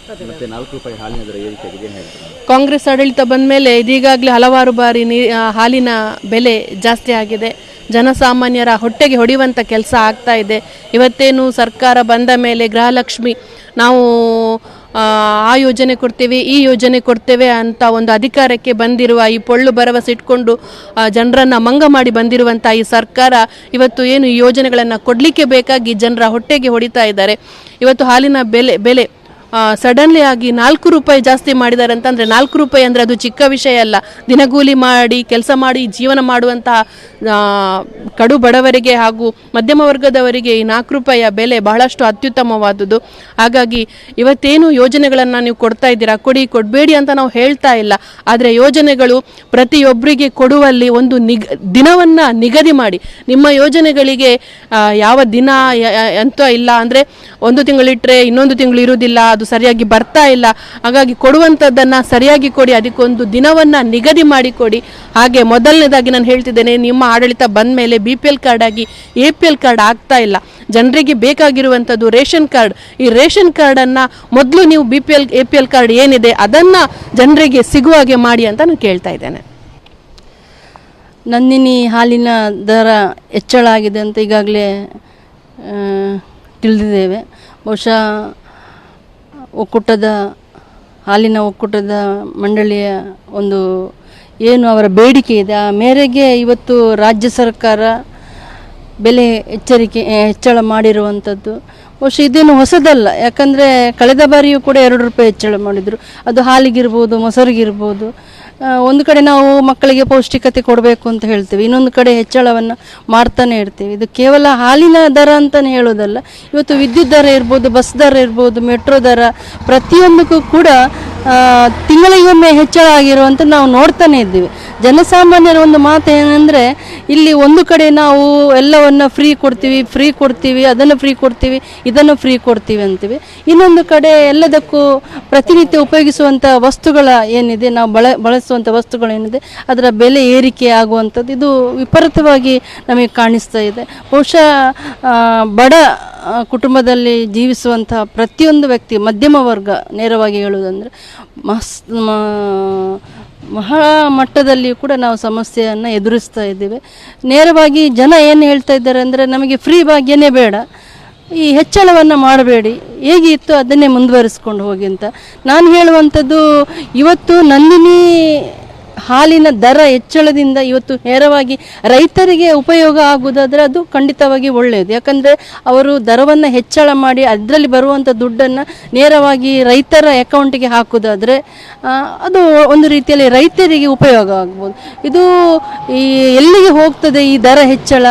ಮತ್ತೆ ₹4 ಹಾಲಿನ ದರ ಏರಿಕೆ ಆಗಿದೆ, ಏನು ಹೇಳ್ತೀರಾ? ಕಾಂಗ್ರೆಸ್ ಆಡಳಿತ ಬಂದ ಮೇಲೆ ಇದೀಗಾಗಲೇ ಹಲವಾರು ಬಾರಿ ಹಾಲಿನ ಬೆಲೆ ಜಾಸ್ತಿ ಆಗಿದೆ. ಜನಸಾಮಾನ್ಯರ ಹೊಟ್ಟೆಗೆ ಹೊಡೆಯುವಂಥ ಕೆಲಸ ಆಗ್ತಾ ಇದೆ. ಇವತ್ತೇನು ಸರ್ಕಾರ ಬಂದ ಮೇಲೆ ಗೃಹಲಕ್ಷ್ಮಿ ನಾವು ಆ ಯೋಜನೆ ಕೊಡ್ತೇವೆ, ಈ ಯೋಜನೆ ಕೊಡ್ತೇವೆ ಅಂತ ಒಂದು ಅಧಿಕಾರಕ್ಕೆ ಬಂದಿರುವ ಈ ಪೊಳ್ಳು ಭರವಸೆ ಇಟ್ಕೊಂಡು ಜನರನ್ನು ಮಂಗ ಮಾಡಿ ಬಂದಿರುವಂಥ ಈ ಸರ್ಕಾರ ಇವತ್ತು ಏನು ಈ ಯೋಜನೆಗಳನ್ನು ಕೊಡಲಿಕ್ಕೆ ಬೇಕಾಗಿ ಜನರ ಹೊಟ್ಟೆಗೆ ಹೊಡಿತಾ ಇದ್ದಾರೆ. ಇವತ್ತು ಹಾಲಿನ ಬೆಲೆ ಸಡನ್ಲಿ ಆಗಿ ₹4 ಜಾಸ್ತಿ ಮಾಡಿದ್ದಾರೆ ಅಂತಂದರೆ ₹4 ಅಂದರೆ ಅದು ಚಿಕ್ಕ ವಿಷಯ ಅಲ್ಲ. ದಿನಗೂಲಿ ಮಾಡಿ ಕೆಲಸ ಮಾಡಿ ಜೀವನ ಮಾಡುವಂತಹ ಕಡು ಬಡವರಿಗೆ ಹಾಗೂ ಮಧ್ಯಮ ವರ್ಗದವರಿಗೆ ಈ ₹4 ಬೆಲೆ ಬಹಳಷ್ಟು ಅತ್ಯುತ್ತಮವಾದುದು. ಹಾಗಾಗಿ ಇವತ್ತೇನು ಯೋಜನೆಗಳನ್ನು ನೀವು ಕೊಡ್ತಾ ಇದ್ದೀರಾ, ಕೊಡಬೇಡಿ ಅಂತ ನಾವು ಹೇಳ್ತಾ ಇಲ್ಲ. ಆದರೆ ಯೋಜನೆಗಳು ಪ್ರತಿಯೊಬ್ಬರಿಗೆ ಕೊಡುವಲ್ಲಿ ಒಂದು ದಿನವನ್ನು ನಿಗದಿ ಮಾಡಿ, ನಿಮ್ಮ ಯೋಜನೆಗಳಿಗೆ ಯಾವ ದಿನ ಅಂತ ಇಲ್ಲ, ಅಂದರೆ ಒಂದು ತಿಂಗಳಿಟ್ಟರೆ ಇನ್ನೊಂದು ತಿಂಗಳು ಇರುವುದಿಲ್ಲ, ಅದು ಸರಿಯಾಗಿ ಬರ್ತಾ ಇಲ್ಲ. ಹಾಗಾಗಿ ಕೊಡುವಂಥದ್ದನ್ನು ಸರಿಯಾಗಿ ಕೊಡಿ, ಅದಕ್ಕೊಂದು ದಿನವನ್ನು ನಿಗದಿ ಮಾಡಿಕೊಡಿ. ಹಾಗೆ ಮೊದಲನೇದಾಗಿ ನಾನು ಹೇಳ್ತಿದ್ದೇನೆ, ನಿಮ್ಮ ಆಡಳಿತ ಬಂದ ಮೇಲೆ BPL ಕಾರ್ಡ್ ಆಗಿ APL ಕಾರ್ಡ್ ಆಗ್ತಾ ಇಲ್ಲ. ಜನರಿಗೆ ಬೇಕಾಗಿರುವಂಥದ್ದು ರೇಷನ್ ಕಾರ್ಡ್. ಈ ರೇಷನ್ ಕಾರ್ಡನ್ನು ಮೊದಲು ನೀವು BPL APL ಕಾರ್ಡ್ ಏನಿದೆ ಅದನ್ನು ಜನರಿಗೆ ಸಿಗುವಾಗೆ ಮಾಡಿ ಅಂತ ನಾನು ಕೇಳ್ತಾ ಇದ್ದೇನೆ. ನಂದಿನಿ ಹಾಲಿನ ದರ ಹೆಚ್ಚಳ ಆಗಿದೆ ಅಂತ ಈಗಾಗಲೇ ತಿಳಿದಿದ್ದೇವೆ. ಬಹುಶಃ ಹಾಲಿನ ಒಕ್ಕೂಟದ ಮಂಡಳಿಯ ಒಂದು ಏನು ಅವರ ಬೇಡಿಕೆ ಇದೆ ಆ ಮೇರೆಗೆ ಇವತ್ತು ರಾಜ್ಯ ಸರ್ಕಾರ ಬೆಲೆ ಹೆಚ್ಚಳ ಮಾಡಿರುವಂಥದ್ದು. ಬಹುಶಃ ಇದೇನು ಹೊಸದಲ್ಲ, ಯಾಕಂದರೆ ಕಳೆದ ಬಾರಿಯೂ ಕೂಡ ₹2 ಹೆಚ್ಚಳ ಮಾಡಿದರು. ಅದು ಹಾಲಿಗಿರ್ಬೋದು, ಮೊಸರಿಗಿರ್ಬೋದು. ಒಂದು ಕಡೆ ನಾವು ಮಕ್ಕಳಿಗೆ ಪೌಷ್ಟಿಕತೆ ಕೊಡಬೇಕು ಅಂತ ಹೇಳ್ತೀವಿ, ಇನ್ನೊಂದು ಕಡೆ ಹೆಚ್ಚಳವನ್ನು ಮಾಡ್ತಾನೆ ಇರ್ತೀವಿ. ಇದು ಕೇವಲ ಹಾಲಿನ ದರ ಅಂತಲೇ ಹೇಳೋದಲ್ಲ, ಇವತ್ತು ವಿದ್ಯುತ್ ದರ ಇರ್ಬೋದು, ಬಸ್ ದರ ಇರ್ಬೋದು, ಮೆಟ್ರೋ ದರ, ಪ್ರತಿಯೊಂದಕ್ಕೂ ಕೂಡ ತಿಂಗಳಿಗೊಮ್ಮೆ ಹೆಚ್ಚಳ ಆಗಿರುವಂಥ ನಾವು ನೋಡ್ತಾನೆ ಇದ್ದೀವಿ. ಜನಸಾಮಾನ್ಯರ ಒಂದು ಮಾತು ಏನಂದರೆ, ಇಲ್ಲಿ ಒಂದು ಕಡೆ ನಾವು ಎಲ್ಲವನ್ನು ಫ್ರೀ ಕೊಡ್ತೀವಿ, ಅದನ್ನು ಫ್ರೀ ಕೊಡ್ತೀವಿ, ಇದನ್ನು ಫ್ರೀ ಕೊಡ್ತೀವಿ ಅಂತೀವಿ. ಇನ್ನೊಂದು ಕಡೆ ಎಲ್ಲದಕ್ಕೂ ಪ್ರತಿನಿತ್ಯ ಉಪಯೋಗಿಸುವಂಥ ವಸ್ತುಗಳ ಏನಿದೆ, ನಾವು ಬಳಸುವಂಥ ವಸ್ತುಗಳೇನಿದೆ ಅದರ ಬೆಲೆ ಏರಿಕೆ ಆಗುವಂಥದ್ದು ಇದು ವಿಪರೀತವಾಗಿ ನಮಗೆ ಕಾಣಿಸ್ತಾ ಇದೆ. ಬಹುಶಃ ಬಡ ಕುಟುಂಬದಲ್ಲಿ ಜೀವಿಸುವಂಥ ಪ್ರತಿಯೊಂದು ವ್ಯಕ್ತಿ, ಮಧ್ಯಮ ವರ್ಗ, ನೇರವಾಗಿ ಹೇಳುವುದಂದರೆ ಮಹಾ ಮಟ್ಟದಲ್ಲಿ ಕೂಡ ನಾವು ಸಮಸ್ಯೆಯನ್ನು ಎದುರಿಸ್ತಾ ಇದ್ದೇವೆ. ನೇರವಾಗಿ ಜನ ಏನು ಹೇಳ್ತಾ ಇದ್ದಾರೆ ಅಂದರೆ, ನಮಗೆ ಫ್ರೀ ಭಾಗ್ಯನೇ ಬೇಡ, ಈ ಹೆಚ್ಚಳವನ್ನು ಮಾಡಬೇಡಿ, ಹೇಗಿತ್ತು ಅದನ್ನೇ ಮುಂದುವರಿಸ್ಕೊಂಡು ಹೋಗಿ ಅಂತ ನಾನು ಹೇಳುವಂಥದ್ದು. ಇವತ್ತು ನಂದಿನಿ ಹಾಲಿನ ದರ ಹೆಚ್ಚಳದಿಂದ ಇವತ್ತು ನೇರವಾಗಿ ರೈತರಿಗೆ ಉಪಯೋಗ ಆಗುವುದಾದರೆ ಅದು ಖಂಡಿತವಾಗಿ ಒಳ್ಳೆಯದು. ಯಾಕಂದರೆ ಅವರು ದರವನ್ನು ಹೆಚ್ಚಳ ಮಾಡಿ ಅದರಲ್ಲಿ ಬರುವಂಥ ದುಡ್ಡನ್ನು ನೇರವಾಗಿ ರೈತರ ಅಕೌಂಟಿಗೆ ಹಾಕೋದಾದರೆ ಅದು ಒಂದು ರೀತಿಯಲ್ಲಿ ರೈತರಿಗೆ ಉಪಯೋಗ ಆಗ್ಬೋದು. ಇದು ಎಲ್ಲಿಗೆ ಹೋಗ್ತದೆ ಈ ದರ ಹೆಚ್ಚಳ,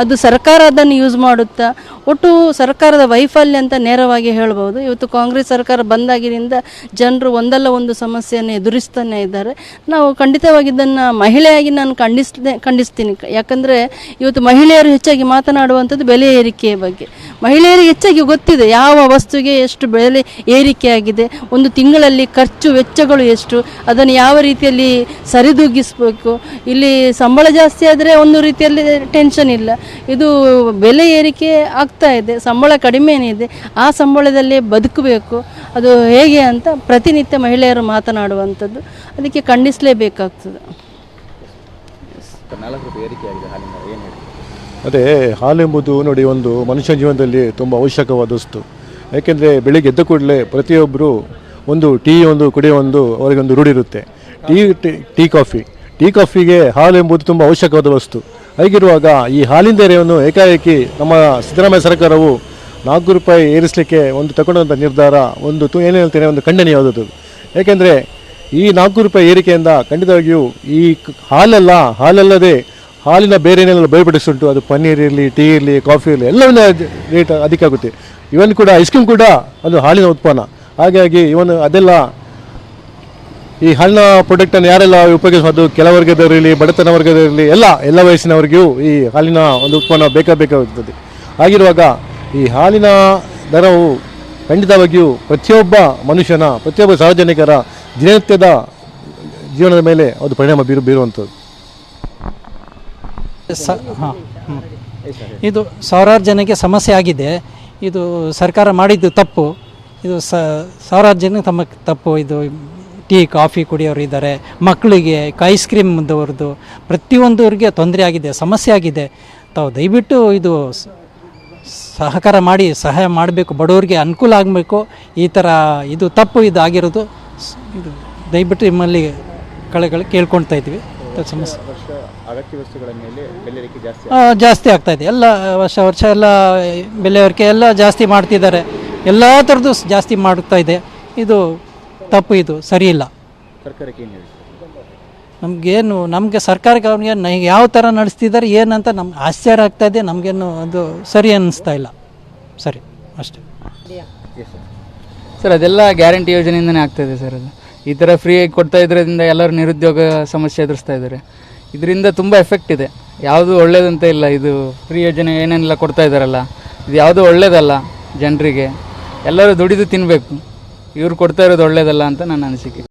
ಅದು ಸರ್ಕಾರ ಅದನ್ನು ಯೂಸ್ ಮಾಡುತ್ತಾ, ಒಟ್ಟು ಸರ್ಕಾರದ ವೈಫಲ್ಯ ಅಂತ ನೇರವಾಗಿ ಹೇಳ್ಬೋದು. ಇವತ್ತು ಕಾಂಗ್ರೆಸ್ ಸರ್ಕಾರ ಬಂದಾಗಿನಿಂದ ಜನರು ಒಂದಲ್ಲ ಒಂದು ಸಮಸ್ಯೆಯನ್ನು ಎದುರಿಸ್ತಾನೆ ಇದ್ದಾರೆ. ನಾವು ಖಂಡಿತವಾಗಿ ಇದನ್ನು ಮಹಿಳೆಯಾಗಿ ನಾನು ಖಂಡಿಸ್ತೀನಿ. ಯಾಕಂದರೆ ಇವತ್ತು ಮಹಿಳೆಯರು ಹೆಚ್ಚಾಗಿ ಮಾತನಾಡುವಂಥದ್ದು ಬೆಲೆ ಏರಿಕೆಯ ಬಗ್ಗೆ. ಮಹಿಳೆಯರಿಗೆ ಹೆಚ್ಚಾಗಿ ಗೊತ್ತಿದೆ ಯಾವ ವಸ್ತುಗೆ ಎಷ್ಟು ಬೆಲೆ ಏರಿಕೆ ಆಗಿದೆ, ಒಂದು ತಿಂಗಳಲ್ಲಿ ಖರ್ಚು ವೆಚ್ಚಗಳು ಎಷ್ಟು, ಅದನ್ನು ಯಾವ ರೀತಿಯಲ್ಲಿ ಸರಿದೂಗಿಸಬೇಕು. ಇಲ್ಲಿ ಸಂಬಳ ಜಾಸ್ತಿ ಆದರೆ ಒಂದು ರೀತಿಯಲ್ಲಿ ಟೆನ್ಷನ್ ಇಲ್ಲ, ಇದು ಬೆಲೆ ಏರಿಕೆ ಆಗ್ತಾ ಇದೆ, ಸಂಬಳ ಕಡಿಮೆನಿದೆ, ಆ ಸಂಬಳದಲ್ಲೇ ಬದುಕಬೇಕು, ಅದು ಹೇಗೆ ಅಂತ ಪ್ರತಿನಿತ್ಯ ಮಹಿಳೆಯರು ಮಾತನಾಡುವಂಥದ್ದು. ಅದಕ್ಕೆ ಖಂಡಿಸಲೇಬೇಕಾಗ್ತದೆ. ಅದೇ ಹಾಲೆಂಬುದು ನೋಡಿ ಒಂದು ಮನುಷ್ಯ ಜೀವನದಲ್ಲಿ ತುಂಬ ಅವಶ್ಯಕವಾದ ವಸ್ತು. ಯಾಕೆಂದರೆ ಬೆಳಿಗ್ಗೆ ಎದ್ದ ಕೂಡಲೇ ಪ್ರತಿಯೊಬ್ಬರು ಒಂದು ಕುಡಿಯೋ ಅವರಿಗೊಂದು ರೂಢಿ ಇರುತ್ತೆ. ಟೀ ಕಾಫಿಗೆ ಹಾಲು ಎಂಬುದು ತುಂಬ ಅವಶ್ಯಕವಾದ ವಸ್ತು. ಹಾಗಿರುವಾಗ ಈ ಹಾಲಿನ ದರವನ್ನು ಏಕಾಏಕಿ ನಮ್ಮ ಸಿದ್ದರಾಮಯ್ಯ ಸರ್ಕಾರವು ₹4 ಏರಿಸಲಿಕ್ಕೆ ತಗೊಂಡಂಥ ನಿರ್ಧಾರ ಏನು ಹೇಳ್ತೇನೆ, ಒಂದು ಖಂಡನೀಯವಾದದ್ದು. ಏಕೆಂದರೆ ಈ ₹4 ಏರಿಕೆಯಿಂದ ಖಂಡಿತವಾಗಿಯೂ ಈ ಹಾಲಲ್ಲದೆ ಹಾಲಿನ ಬೇರೆ ಏನೆಲ್ಲ ಬೇರ್ಪಡಿಸುಂಟು, ಅದು ಪನ್ನೀರ್ ಇರಲಿ, ಟೀ ಇರಲಿ, ಕಾಫಿ ಇರಲಿ, ಎಲ್ಲವನ್ನ ರೇಟ್ ಅಧಿಕ ಆಗುತ್ತೆ. ಇವನ್ ಕೂಡ ಐಸ್ ಕ್ರೀಮ್ ಕೂಡ ಅದು ಹಾಲಿನ ಉತ್ಪನ್ನ. ಹಾಗಾಗಿ ಅದೆಲ್ಲ ಈ ಹಾಲಿನ ಪ್ರಾಡಕ್ಟನ್ನು ಯಾರೆಲ್ಲ ಉಪಯೋಗಿಸೋದು, ಕೆಲ ವರ್ಗದವರಿರಲಿ, ಬಡತನ ವರ್ಗದವರಿರಲಿ, ಎಲ್ಲ ವಯಸ್ಸಿನವರಿಗೂ ಈ ಹಾಲಿನ ಒಂದು ಉತ್ಪನ್ನ ಬೇಕಾಗುತ್ತದೆ. ಹಾಗಿರುವಾಗ ಈ ಹಾಲಿನ ದರವು ಖಂಡಿತವಾಗಿಯೂ ಪ್ರತಿಯೊಬ್ಬ ಸಾರ್ವಜನಿಕರ ದಿನನಿತ್ಯದ ಜೀವನದ ಮೇಲೆ ಅದು ಪರಿಣಾಮ ಬೀರುವಂಥದ್ದು. ಇದು ಸಾವಿರಾರು ಜನಕ್ಕೆ ಸಮಸ್ಯೆ ಆಗಿದೆ. ಇದು ಸರ್ಕಾರ ಮಾಡಿದ್ದು ತಪ್ಪು. ಇದು ಸಾವಿರಾರು ಜನ ತಮ್ಮ ತಪ್ಪು. ಇದು ಟೀ ಕಾಫಿ ಕುಡಿಯೋರು ಇದ್ದಾರೆ, ಮಕ್ಕಳಿಗೆ ಐಸ್ ಕ್ರೀಮ್ದವ್ರದ್ದು ಪ್ರತಿಯೊಂದವ್ರಿಗೆ ತೊಂದರೆ ಆಗಿದೆ, ಸಮಸ್ಯೆ ಆಗಿದೆ. ತಾವು ದಯವಿಟ್ಟು ಇದು ಸಹಕಾರ ಮಾಡಿ ಸಹಾಯ ಮಾಡಬೇಕು, ಬಡವರಿಗೆ ಅನುಕೂಲ ಆಗಬೇಕು. ಈ ಥರ ಇದು ತಪ್ಪು ಇದು ಆಗಿರೋದು ಇದು ದಯವಿಟ್ಟು ನಿಮ್ಮಲ್ಲಿ ಕೇಳ್ಕೊಳ್ತಾ ಇದ್ವಿ. ಸಮಸ್ಯೆ ಅಗತ್ಯ ವಸ್ತುಗಳ ಮೇಲೆ ಬೆಲೆ ಏರಿಕೆ ಜಾಸ್ತಿ ಆಗ್ತಾ ಇದೆ. ಎಲ್ಲ ವರ್ಷ ಎಲ್ಲ ಬೆಲೆ ಏರಿಕೆ ಎಲ್ಲ ಜಾಸ್ತಿ ಮಾಡ್ತಿದ್ದಾರೆ, ಎಲ್ಲ ಥರದ್ದು ಜಾಸ್ತಿ ಮಾಡ್ತಾ ಇದೆ. ಇದು ತಪ್ಪು, ಇದು ಸರಿ ಇಲ್ಲ. ಸರ್ಕಾರಕ್ಕೆ ಏನು ಹೇಳ್ತೀವಿ? ನಮಗೆ ಸರ್ಕಾರಕ್ಕೆ ಅವ್ರಿಗೆ ಯಾವ ಥರ ನಡೆಸ್ತಿದ್ದಾರೆ ಏನಂತ ನಮ್ಗೆ ಆಶ್ಚರ್ಯ ಆಗ್ತಾ ಇದೆ. ನಮಗೇನು ಅದು ಸರಿ ಅನ್ನಿಸ್ತಾ ಇಲ್ಲ. ಸರಿ ಅಷ್ಟೇ ಸರ್. ಅದೆಲ್ಲ ಗ್ಯಾರಂಟಿ ಯೋಜನೆಯಿಂದನೇ ಆಗ್ತಾಯಿದೆ ಸರ್. ಅದು ಈ ಥರ ಫ್ರೀಯಾಗಿ ಕೊಡ್ತಾ ಇದ್ರಿಂದ ಎಲ್ಲರೂ ನಿರುದ್ಯೋಗ ಸಮಸ್ಯೆ ಎದುರಿಸ್ತಾ ಇದ್ದಾರೆ. ಇದರಿಂದ ತುಂಬ ಎಫೆಕ್ಟ್ ಇದೆ. ಯಾವುದು ಒಳ್ಳೇದಂತ ಇಲ್ಲ. ಇದು ಫ್ರೀ ಯೋಜನೆ ಏನೇನೆಲ್ಲ ಕೊಡ್ತಾ ಇದ್ದಾರಲ್ಲ, ಇದು ಯಾವುದೂ ಒಳ್ಳೇದಲ್ಲ. ಜನರಿಗೆ ಎಲ್ಲರೂ ದುಡಿದು ತಿನ್ನಬೇಕು, ಇವ್ರು ಕೊಡ್ತಾ ಇರೋದು ಒಳ್ಳೇದಲ್ಲ ಅಂತ ನನ್ನ ಅನಿಸಿಕೆ.